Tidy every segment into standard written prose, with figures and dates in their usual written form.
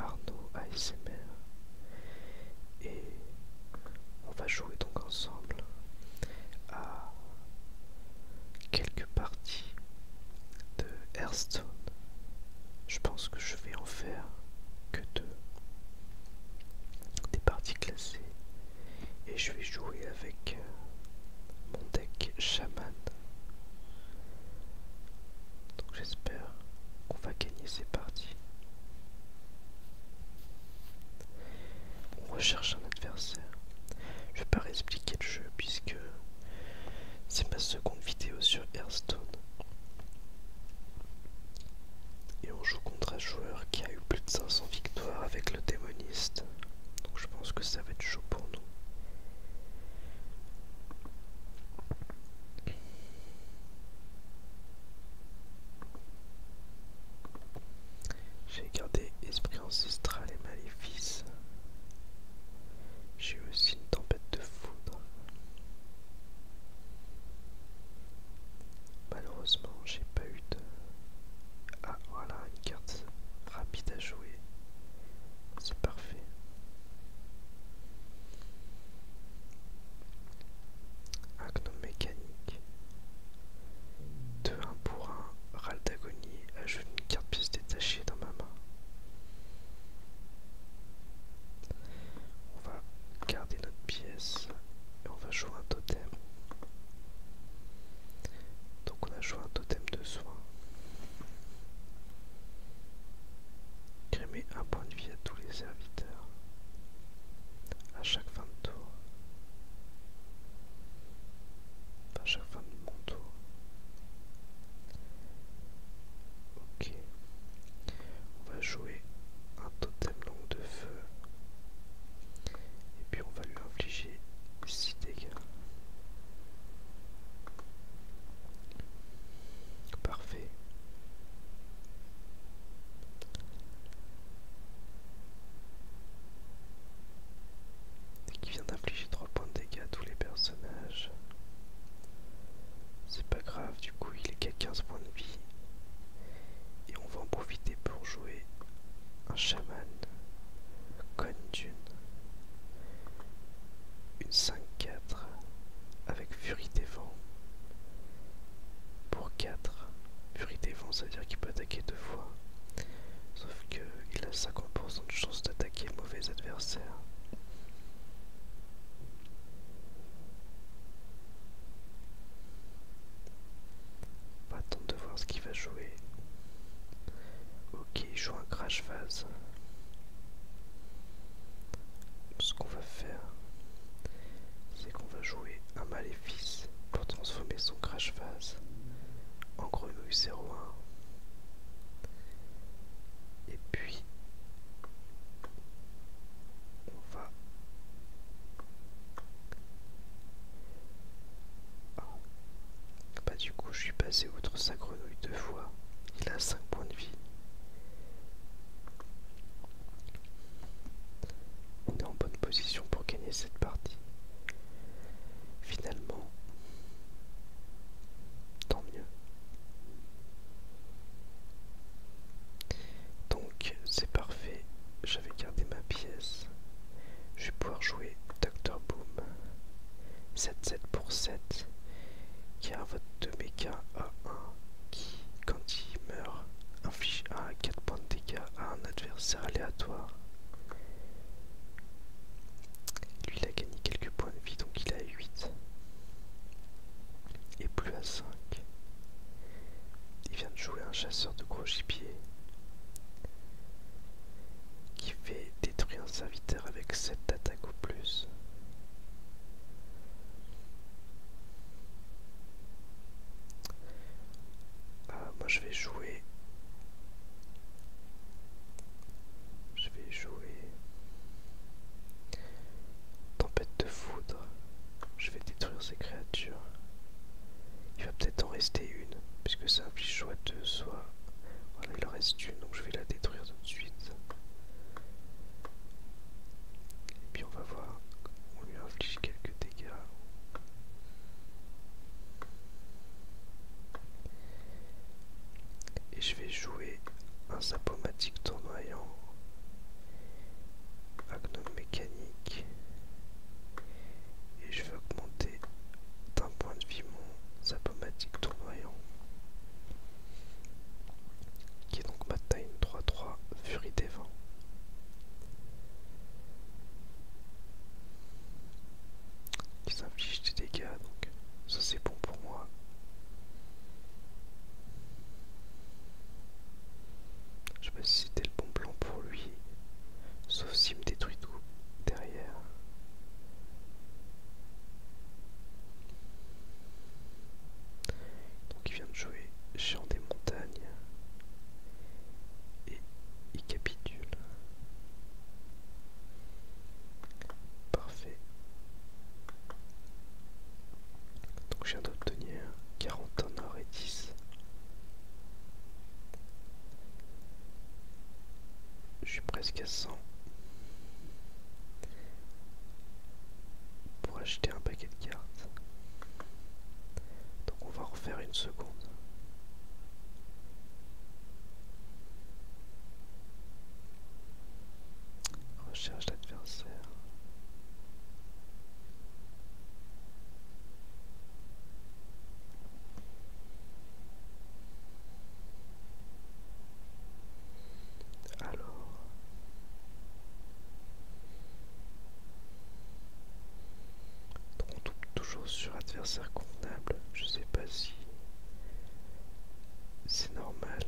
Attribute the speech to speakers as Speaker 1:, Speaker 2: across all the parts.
Speaker 1: Arnaud ASMR et on va jouer donc ensemble à quelques parties de Hearthstone. Je pense que je vais en faire que deux, des parties classées, et je vais jouer avec mon deck Shaman. Donc j'espère qu'on va gagner ces parties. On recherche un adversaire. Je vais pas réexpliquer le jeu puisque c'est ma seconde vidéo sur Hearthstone. Et on joue contre un joueur qui a eu plus de 500 victoires avec le démoniste. Donc je pense que ça va être chaud pour nous. J'ai gardé Esprit Ancestral et Maléfice. J'ai eu aussi une Tempête de Foudre. Malheureusement, j'ai pas eu de... Ah, voilà, une carte rapide à jouer. C'est parfait. Un gnome mécanique. 2-1 pour 1. Râle d'agonie. Ajoute une carte pièce détachée dans ma main. On va garder notre pièce et on va jouer un totem. Donc on a joué un totem de soin. Crémer un point de vie à tous les serviteurs à chaque fin de tour. Enfin, à chaque fin de mon tour. Ok. On va jouer un totem longue de feu. Et puis on va lui infliger 6 dégâts. Parfait. Et qui vient d'infliger 3 points de dégâts à tous les personnages. C'est pas grave, du coup il est qu'à 15 points de vie. Et on va en profiter pour jouer un chaman, Kondun, une 5-4 avec Furie des Vents pour 4. Furie des Vents, ça veut dire qu'il peut attaquer 2 fois. Sauf qu'il a 50% de chance d'attaquer le mauvais adversaire. On va attendre de voir ce qu'il va jouer. Ok, il joue un Crash Phase. Ce qu'on va faire, c'est qu'on va jouer un Maléfice pour transformer son Crash Phase en Grenouille 01. Et puis on va... Ah. Bah du coup je suis passé outre sa grenouille 2 fois. Il a 5 points de vie. On est en bonne position pour gagner cette partie. Finalement, tant mieux. Donc c'est parfait, j'avais gardé ma pièce. Je vais pouvoir jouer Dr Boom 7-7 pour 7 qui a un vote de méca à 1 qui, quand il meurt, inflige 1 à 4 points de dégâts à un adversaire aléatoire. Lui il a gagné quelques points de vie, donc il est à 8 et plus à 5. Il vient de jouer un chasseur de gros gibier qui fait détruire un serviteur avec 7 d'attaque ou plus. Moi je vais jouer Tempête de Foudre. Je vais détruire ces créatures. Il va peut-être en rester une, puisque ça inflige soit 2, soit... Voilà, il en reste une, donc je vais la détruire tout de suite. Et puis on va voir, on lui inflige quelques dégâts. Et je vais jouer un Zapomatique tournoyant je suis presque à 100 pour acheter un paquet de cartes. Donc on va en refaire une seconde. Recherche l'adversaire. Alors, donc on tombe toujours sur adversaire convenable. Je sais pas si c'est normal.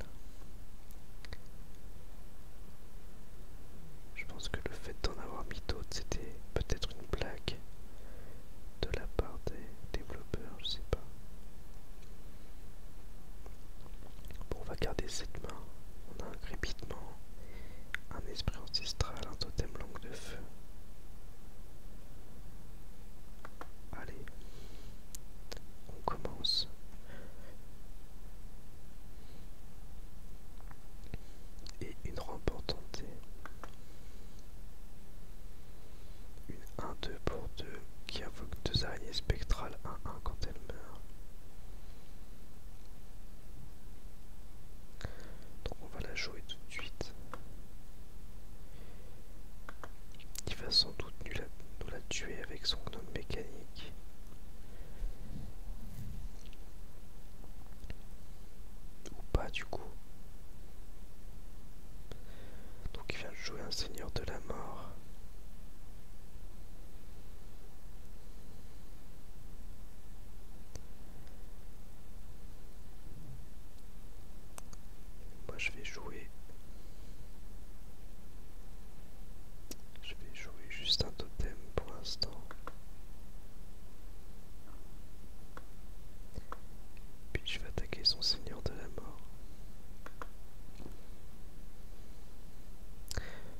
Speaker 1: Je pense que le fait d'en avoir mis d'autres, c'était peut-être une blague de la part des développeurs, je sais pas. Bon, on va garder cette main. On a un crépitement, un esprit ancestral, un totem langue de feu. Allez, on commence. Et une rampe tentée. Une 1-2 pour 2 qui invoque 2 araignées spectrales 1-1 quand elle meurt. Donc on va la jouer tout de suite. Il va sans doute nous la tuer avec son gnome mécanique. Ou pas du coup. Donc il vient de jouer un seigneur de la mort. Moi je vais jouer juste un totem pour l'instant. Puis je vais attaquer son seigneur de la mort.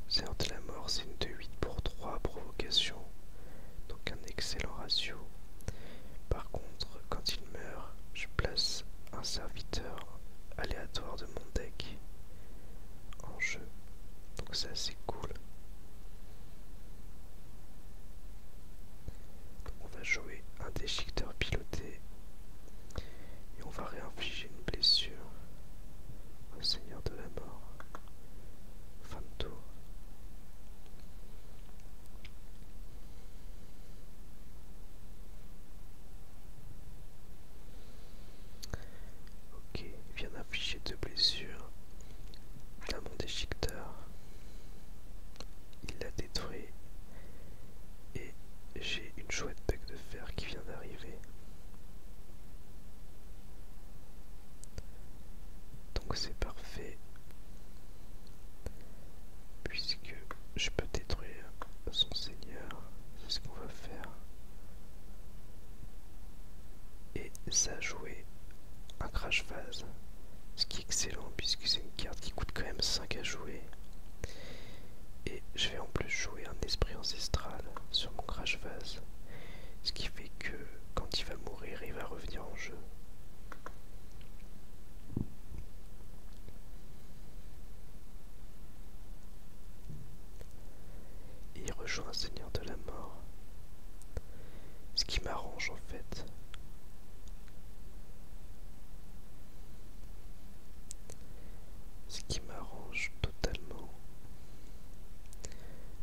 Speaker 1: Seigneur de la mort, c'est une 2-8 pour 3 provocation. Donc un excellent ratio. Par contre, quand il meurt, je place un serviteur aléatoire de mon deck en jeu. Donc c'est assez cool. Donc on va jouer un déchiqueteur piloté et on va réinfliger une blessure au seigneur de la mort. Fin de tour. Ok, il vient d'infliger 2 blessures à mon déchiqueteur. Il l'a détruit et j'ai une chouette bec de fer qui vient d'arriver. Donc c'est parfait puisque je peux détruire son seigneur. C'est ce qu'on va faire. Et ça a joué un crash phase, ce qui est excellent puisque c'est une carte qui coûte quand même 5 à jouer. Et je vais en plus jouer un esprit ancestral sur mon crash phase, ce qui fait que quand il va mourir, il va revenir en jeu. Et il rejoint un seigneur de la mort, ce qui m'arrange en fait. Ce qui m'arrange totalement.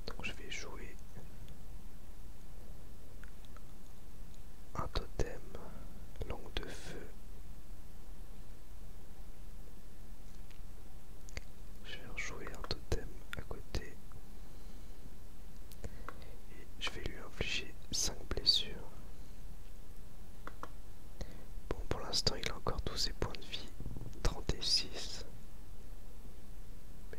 Speaker 1: Donc je vais jouer un totem langue de feu. Je vais rejouer un totem à côté. Et je vais lui infliger 5 blessures. Bon, pour l'instant il a encore tous ses points de vie. 36. Mais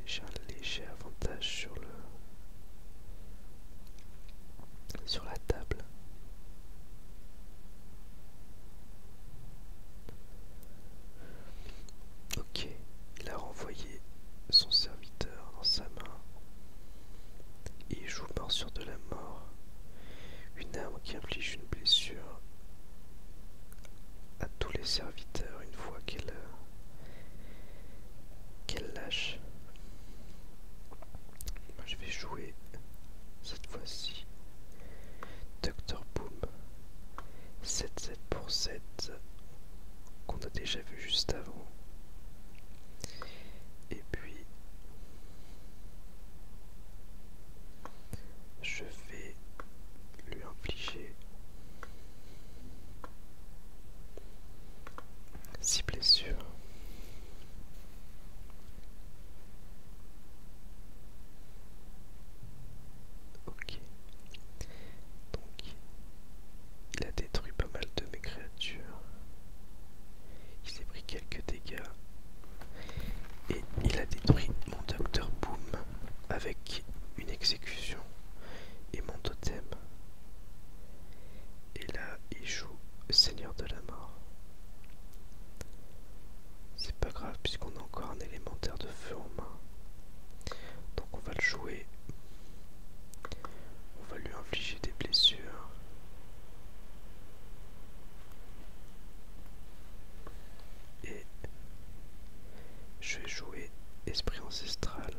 Speaker 1: je vais jouer esprit ancestral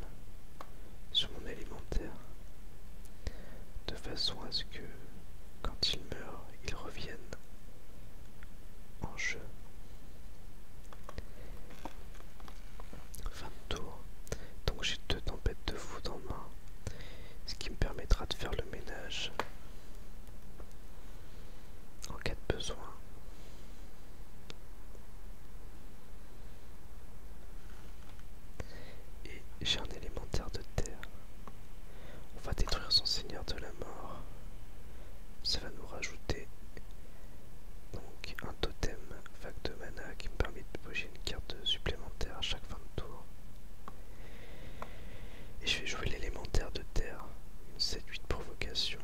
Speaker 1: sur mon élémentaire de façon à ce que quand il meurt, il revienne en jeu. Fin de tour. Donc j'ai 2 tempêtes de foudre en main, ce qui me permettra de faire le ménage en cas de besoin. Et j'ai un élémentaire de terre. On va détruire son seigneur de la mort. Ça va nous rajouter donc un totem vague de mana qui me permet de poser une carte supplémentaire à chaque fin de tour. Et je vais jouer l'élémentaire de terre, une 7-8 provocation.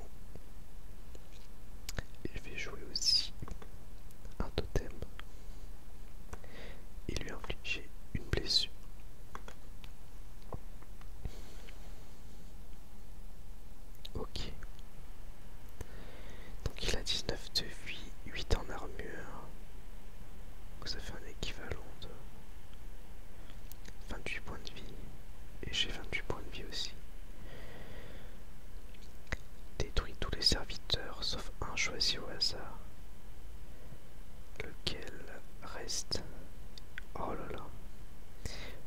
Speaker 1: Et je vais jouer aussi un totem et lui infliger une blessure. Ok. Donc il a 19 de vie, 8 en armure. Donc ça fait un équivalent de 28 points de vie. Et j'ai 28 points de vie aussi. Détruit tous les serviteurs sauf un choisi au hasard. Lequel reste? Oh là là.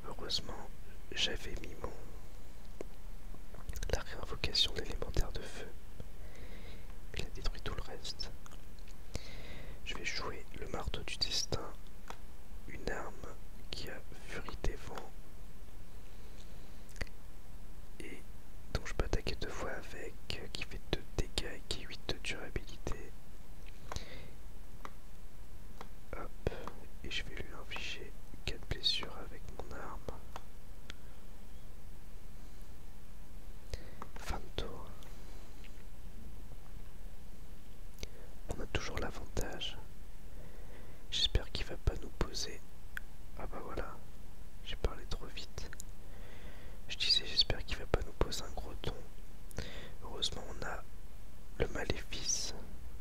Speaker 1: Heureusement, j'avais mis la réinvocation de l'élémentaire de feu. Il a détruit tout le reste. Je vais jouer le marteau du destin, une arme qui a furie des vents et dont je peux attaquer 2 fois avec, qui fait 2 dégâts et qui a 8 de durabilité. Hop, et je vais lui infliger 4 blessures avec mon arme. Fin de tour. On a toujours l'avantage. J'espère qu'il va pas nous poser. Ah bah voilà, j'ai parlé trop vite. Je disais j'espère qu'il va pas nous poser un gros ton. Heureusement on a le maléfice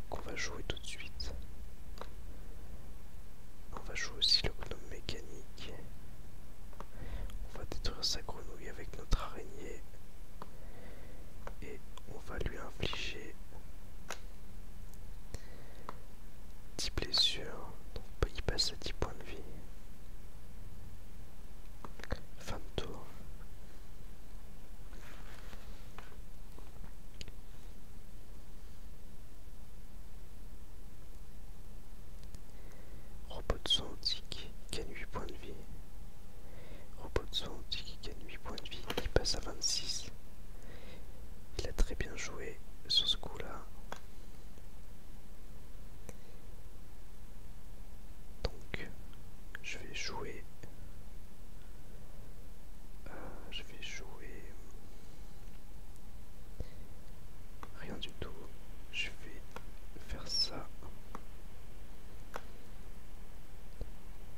Speaker 1: qu'on va jouer tout de suite. On va jouer aussi le gnome mécanique. On va détruire sa grenouille avec notre araignée. Et on va lui infliger 10 blessures. Donc il passe à 10 points de vie. Fin de tour. Robot de soin antique, gagne 8 points de vie. Robot de soin antique, gagne 8 points de vie, il passe à 26. Il a très bien joué sur ce coup-là. Donc, je vais jouer. Rien du tout. Je vais faire ça.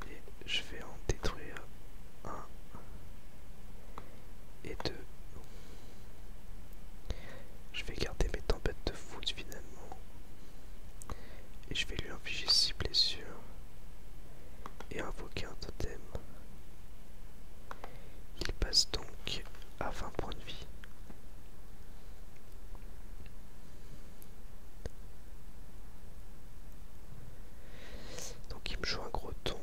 Speaker 1: Et je vais en détruire 1 et 2. Je vais garder mes tempêtes de foot finalement. Et je vais lui infliger 6 blessures. Et invoquer un totem. Il passe donc à 20 points de vie. Donc il me joue un gros ton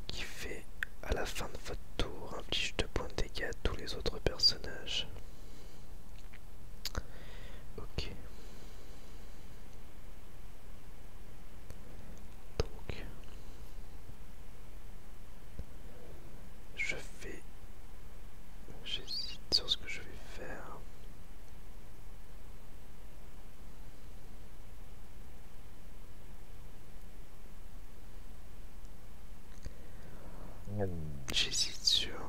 Speaker 1: qui fait à la fin de votre tour inflige 2 points de dégâts à tous les autres personnages. Ok. Donc j'hésite sur ce que je vais faire. J'hésite sur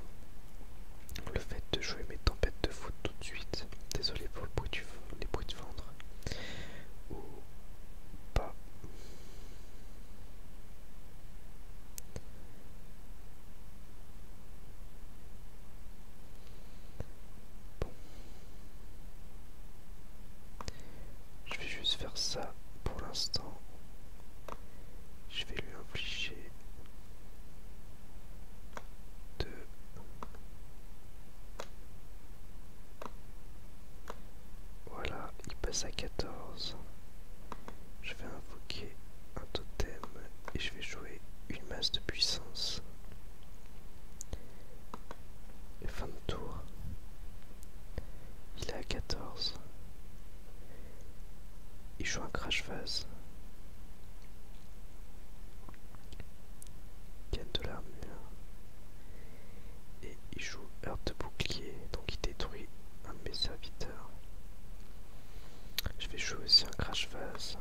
Speaker 1: le fait de jouer mes tempêtes de foot tout de suite. Désolé pour les bruits de ventre. Ou pas. Bon. Je vais juste faire ça pour l'instant. Je vais lui infliger passe à 14. Je vais invoquer un totem et je vais jouer une masse de puissance. Et fin de tour. Il est à 14. Il joue un crash phase. Gagne de l'armure. Et il joue heure de bouclier, donc il détruit un de mes serviteurs. Je vais jouer aussi un crash phase.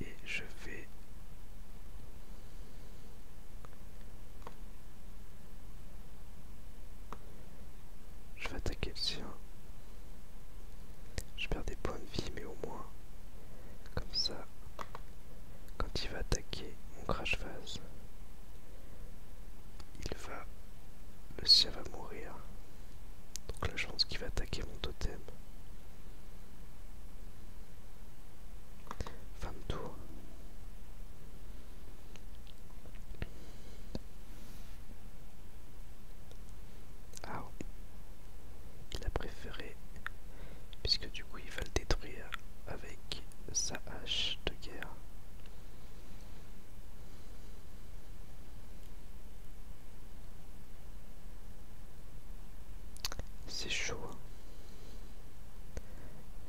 Speaker 1: Et je vais attaquer le sien. Je perds des points de vie, mais au moins, comme ça, quand il va attaquer mon crash phase, le sien va mourir. Donc là, je pense qu'il va attaquer mon totem. Fin de tour. Ah, il a préféré, puisque du coup il va le détruire avec sa hache de guerre. C'est chaud, hein.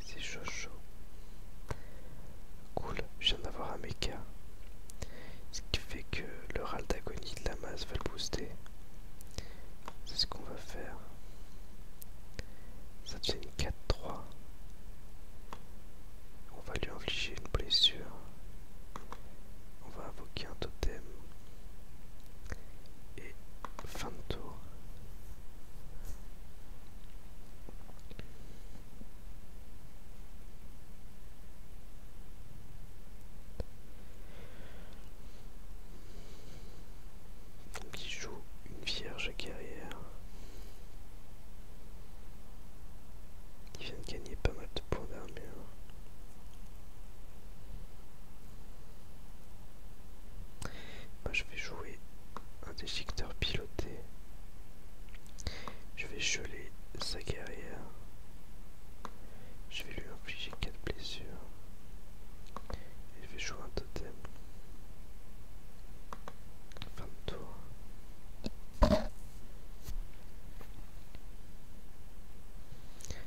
Speaker 1: C'est chaud chaud. Cool, je viens d'avoir un mecha. Ce qui fait que le râle d'agonie de la masse va le booster. C'est ce qu'on va faire. Ça devient une 4-3. On va lui infliger une blessure. On va invoquer un totem. Et fin de tour. Donc il joue une vierge guerrière. Il vient de gagner pas mal de points d'armure. Moi je vais jouer un déchiqueteur piloté. Je vais geler sa guerrière. Je vais lui infliger 4 blessures. Et je vais jouer un totem. Fin de tour.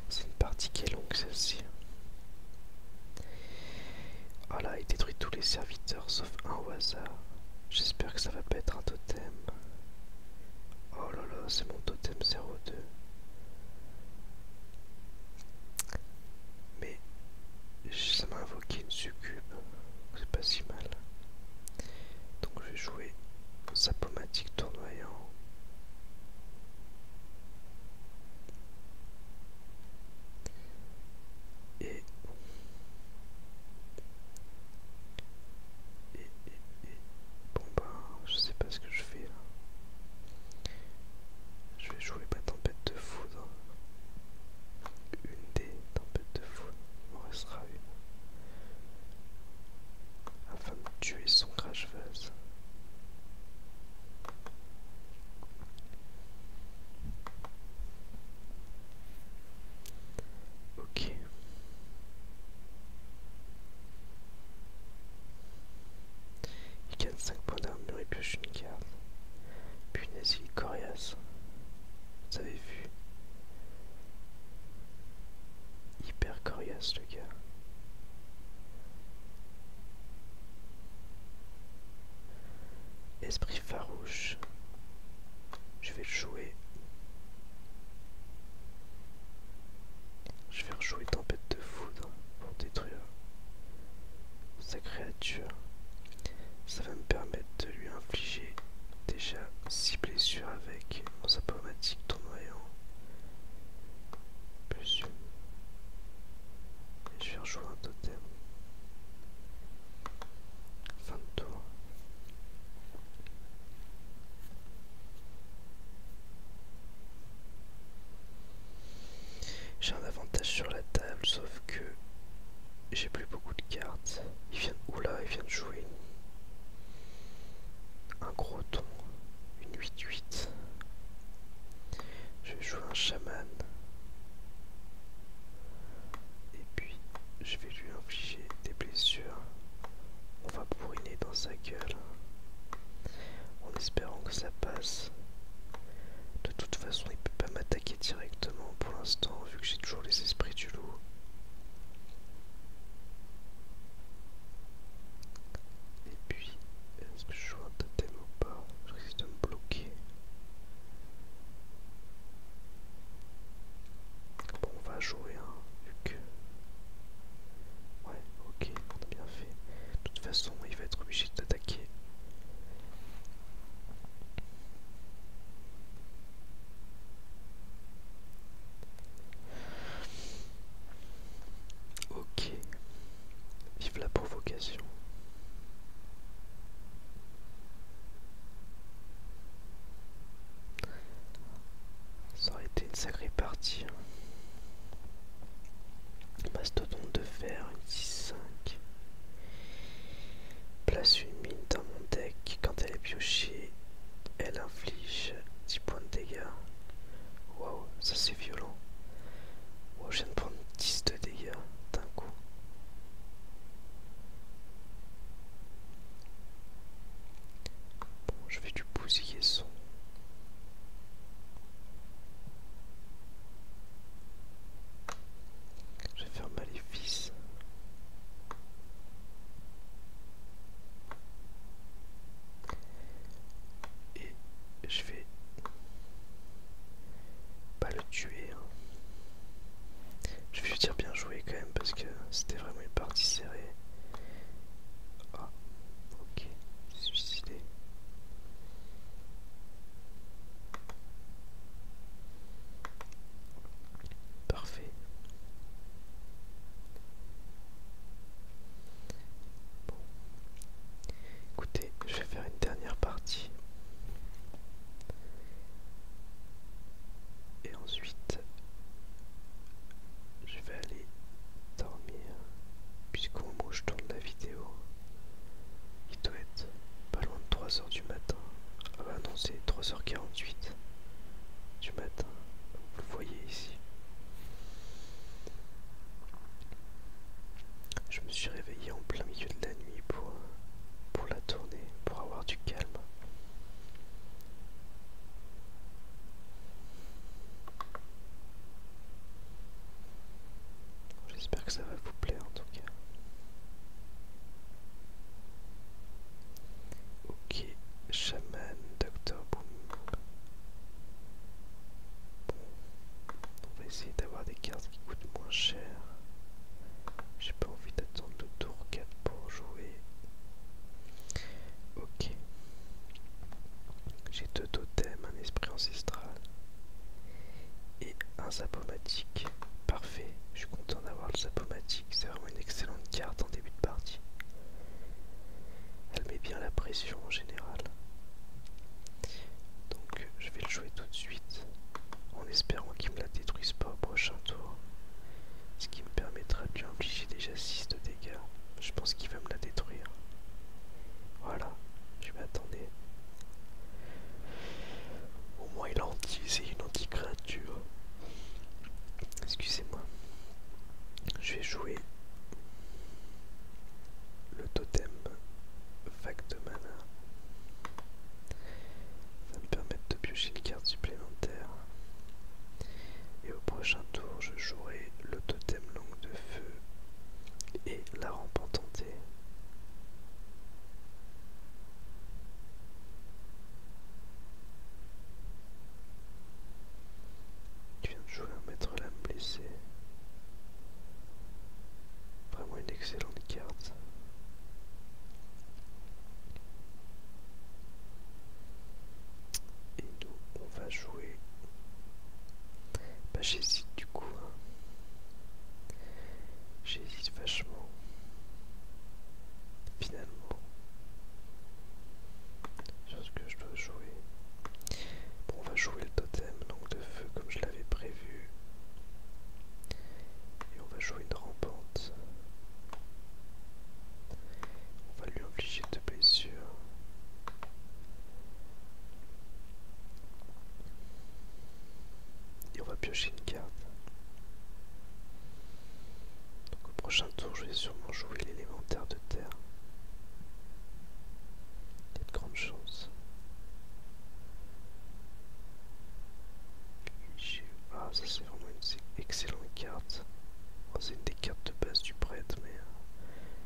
Speaker 1: C'est une partie qui est longue celle-ci. Oh là, il détruit tous les serviteurs sauf un au hasard. J'espère que ça va pas être un totem. Oh là là, c'est mon totem 02. Mais ça m'a invoqué une succube. C'est pas si mal. Donc je vais jouer Sapomatique tournoyant. Et bon ben, je sais pas ce que je fais là. Je vais jouer ma tempête de foudre. Une des tempêtes de foudre. Il m'en restera une. Afin de tuer son crash phase. Ok. Il gagne 5 points d'armure et pioche une carte. Punaise, il est coriace. Vous avez vu? Hyper coriace le gars. Esprit farouche. Je vais le jouer. Je vais rejouer tempête de foudre pour détruire sa créature. Ça va me permettre de lui infliger déjà 6 blessures avec mon Sapomatique tournoyant. Plus une. Et je vais rejouer un totem. Fin de tour. J'ai un avantage sur la table, sauf que j'ai plus beaucoup de cartes. Il vient de jouer un gros ton. l'occasion. Ça aurait été une sacrée partie. Mastodonte de fer, une 6-5. Place une mine dans mon deck. Quand elle est piochée, elle inflige 10 points de dégâts. Waouh, ça c'est violent. Wow, je viens de prendre 10 de dégâts d'un coup. Bon, je fais du bousiller son. Je vais faire maléfice. Et je vais pas le tuer. Hein. Je vais lui dire bien joué quand même parce que c'était vraiment une partie serrée. Ah, ok, suicidé. Parfait. Bon. Écoutez, je vais faire une dernière partie. Et ensuite, je vais aller dormir. Puisqu'au moment où je tourne la vidéo, il doit être pas loin de 3 h du matin. Ah bah non, c'est 3 h 48 du matin. Vous le voyez ici. Je me suis réveillé en plein milieu de la nuit pour la tournée, pour avoir du calme. J'espère que ça va vous plaire en tout cas. Ok, chaman, Dr. Boom. Bon, on va essayer d'avoir des cartes qui coûtent moins cher. J'ai pas envie d'attendre le tour 4 pour jouer. Ok. J'ai 2 totems, un esprit ancestral et un zapomatique. Parfait, je suis content d'avoir le zapomatique, c'est vraiment une excellente carte en début de partie. Elle met bien la pression en général. Donc je vais le jouer tout de suite en espérant qu'il me la détruise pas au prochain tour. Ce qui me permettra de lui infliger déjà 6 de dégâts. Je pense qu'il va me la détruire. Voilà, je m'attendais. Au moins il a anti, c'est une anti-créature. Excusez-moi. Je vais jouer le totem vague de mana. Ça va me permettre de piocher une carte supplémentaire. Et au prochain tour, je jouerai le totem langue de feu et la rampe ententée. Je viens de jouer un maître lame blessé. Vraiment une excellente carte. Et nous, on va jouer. Bah j'hésite du coup. Hein. J'hésite vachement. Finalement. Sur ce que je dois jouer. Bon, on va jouer le totem langue de feu comme je l'avais prévu. Et on va jouer une rampante. On va lui infliger 2 blessures. Et on va piocher une carte. Donc au prochain tour, je vais sûrement jouer l'élémentaire de terre. Il y a de grandes chances. Ah, ça c'est vraiment une excellente carte. Bon, c'est une des cartes de base du prêtre, mais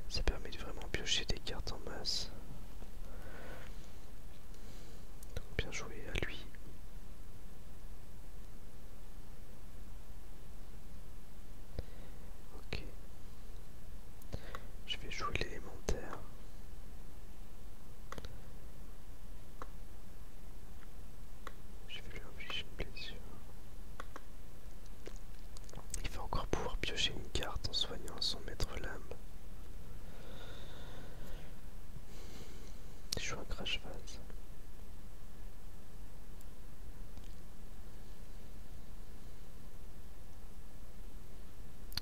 Speaker 1: ça permet de vraiment piocher des cartes en masse. Donc bien joué à lui. Ok. Je vais jouer l'élémentaire. Je vais lui infliger une blessure. Il va encore pouvoir piocher une carte en soignant son maître lame. joue un crash phase.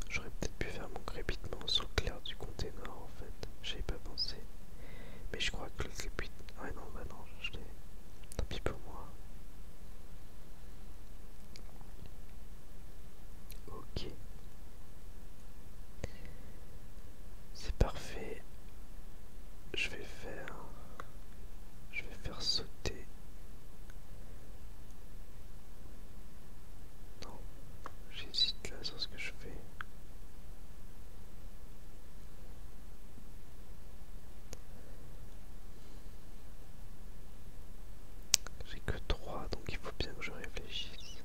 Speaker 1: J'aurais peut-être pu faire mon crépitement sous le clair du container en fait. J'avais pas pensé. Mais je crois que le crépitement. Ouais, non, bah non, je l'ai. Tant pis pour moi. Ok. C'est parfait. Je vais faire. Je vais faire sauter. Non. J'hésite là sur ce que je fais. J'ai que 3, donc il faut bien que je réfléchisse.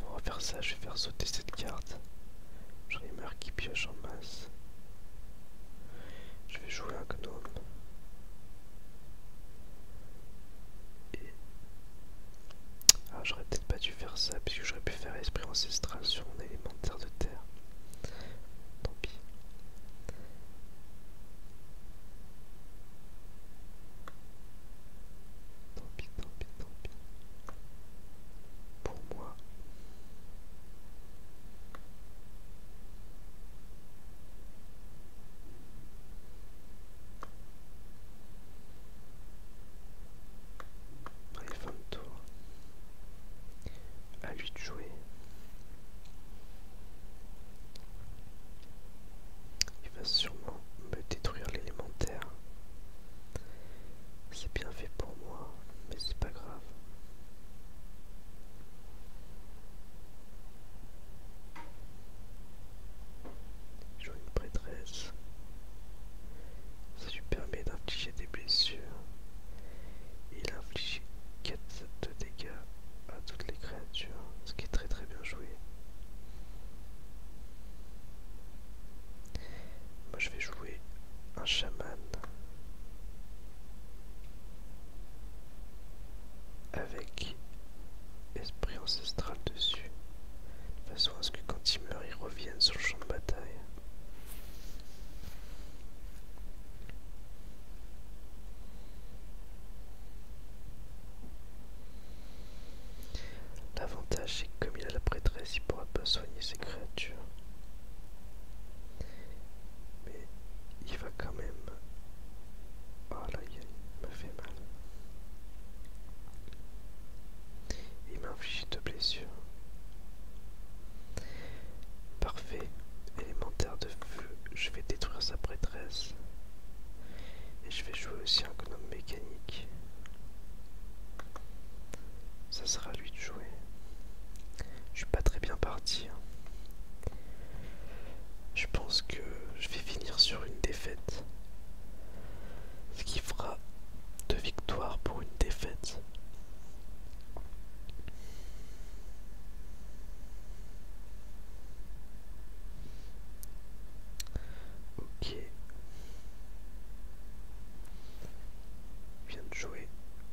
Speaker 1: On va faire ça, je vais faire sauter cette carte. J'en ai marre qui pioche en masse. Je vais jouer un gnome. Et... Ah, j'aurais peut-être pas dû faire ça, puisque j'aurais pu faire esprit ancestral sur mon élémentaire de terre. Tant pis. Tant pis, tant pis, tant pis. Pour moi. Allez, fin de tour. À lui de jouer. Il va sûrement me détruire l'élémentaire. C'est bien fait pour moi, mais c'est pas grave. Je joue une prêtresse. Ça lui permet d'infliger des blessures. Il inflige 4 de dégâts à toutes les créatures, ce qui est très très bien joué. Moi je vais jouer un chaman avec esprit ancestral dessus, de façon à ce que quand il meurt, il revienne sur le champ de bataille. L'avantage c'est que comme il a la prêtresse, il pourra pas soigner ses créatures. Mais il va quand même... Oh là, il me fait mal. Il m'inflige 2 blessures. Parfait. Élémentaire de feu, je vais détruire sa prêtresse. Et je vais jouer aussi un gnome mécanique. Ça sera à lui de jouer. Je suis pas très bien parti. Je pense que je vais finir sur une défaite. Ce qui fera 2 victoires pour une défaite. Ok. Il vient de jouer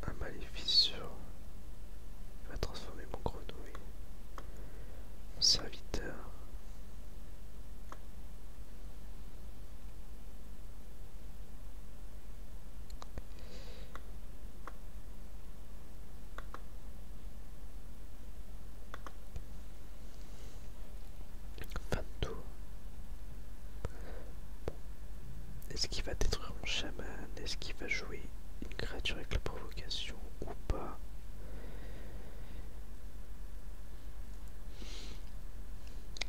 Speaker 1: un maléfice sur... Il va transformer mon grenouille en serviteur. Fin de tour. Est-ce qu'il va détruire mon chaman? Est-ce qu'il va jouer une créature avec la provocation ou pas?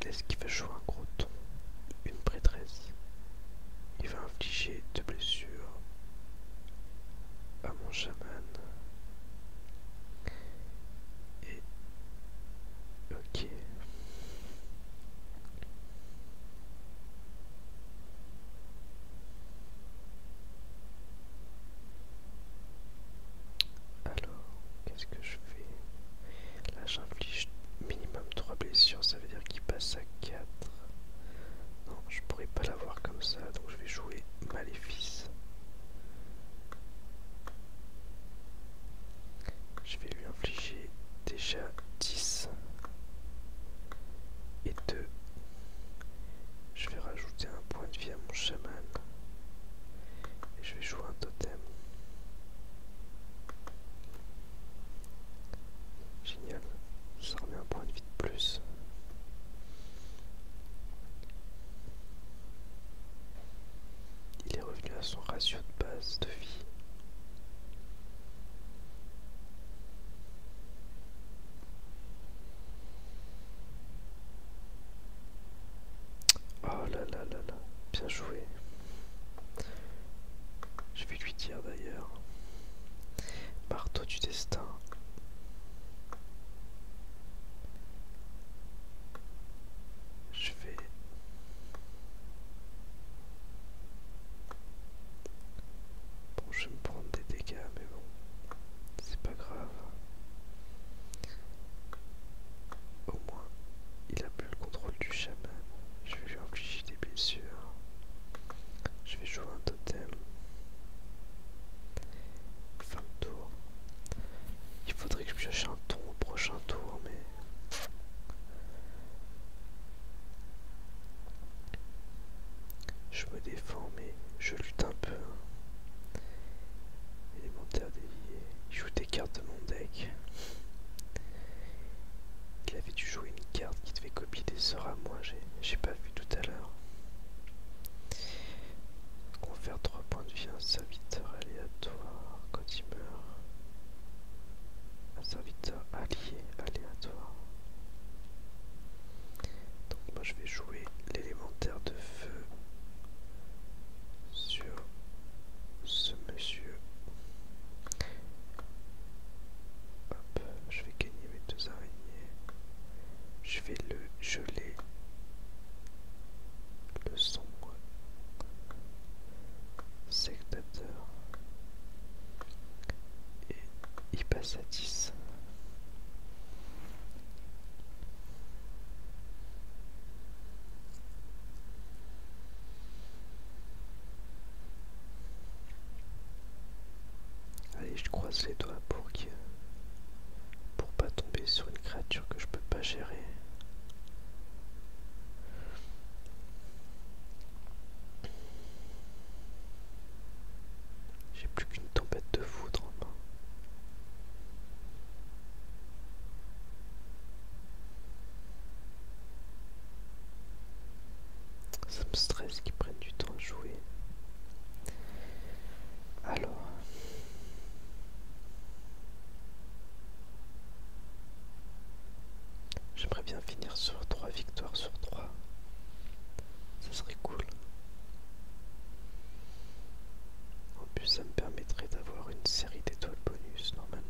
Speaker 1: Est-ce qu'il va jouer un croton? Une prêtresse? Il va infliger 2 blessures à mon chaman. Et... Ok. Alors, qu'est-ce que je fais? Là, j'inflige minimum 3 blessures, ça veut dire qu'il passe à 4. Non, je pourrais pas l'avoir comme ça, donc je vais jouer maléfice. ratio de base de vie. Oh là là là là, bien joué. Je vais lui dire d'ailleurs. Marteau du destin. Je vais... Bon, je vais me prendre des dégâts, mais bon, c'est pas grave. Au moins, il a plus le contrôle du chaman. Je vais lui infliger des blessures. Je vais jouer un totem. Fin de tour. Il faudrait que je pioche un ton au prochain tour, mais... Je me défends, mais je lutte un peu. Élémentaire délié. Il joue des cartes de mon deck. Il avait dû jouer une carte qui devait copier des sorts à moi, j'ai pas vu tout à l'heure. Confère 3 points de vie à un serviteur aléatoire quand il meurt. Un serviteur allié aléatoire. Donc moi je vais jouer l'élémentaire de feu sur ce monsieur. Hop, je vais gagner mes 2 araignées. Je vais le geler. Le sombre sectateur. Et il passe à 10. Allez, je croise les doigts pour pas tomber sur une créature que je peux pas gérer. J'ai plus qu'une tempête de foudre en main. Ça me stresse qu'ils prennent du temps à jouer. Alors, j'aimerais bien finir sur 3 victoires sur 3. Ça serait cool. En plus, ça me permettrait d'avoir une série d'étoiles bonus normalement.